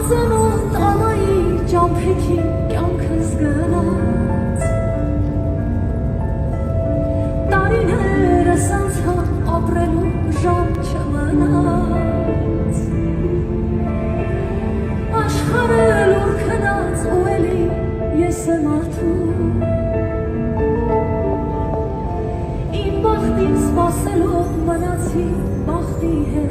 անծանոթ ամայի ճամփեքի կյանքս գնաց տարիներս անցան ապրելու ժամ չմնաց աշխարհը լուր քնած ու էլի ես եմ աթում իմ բախտին սպասելով մնացի բախտի հետ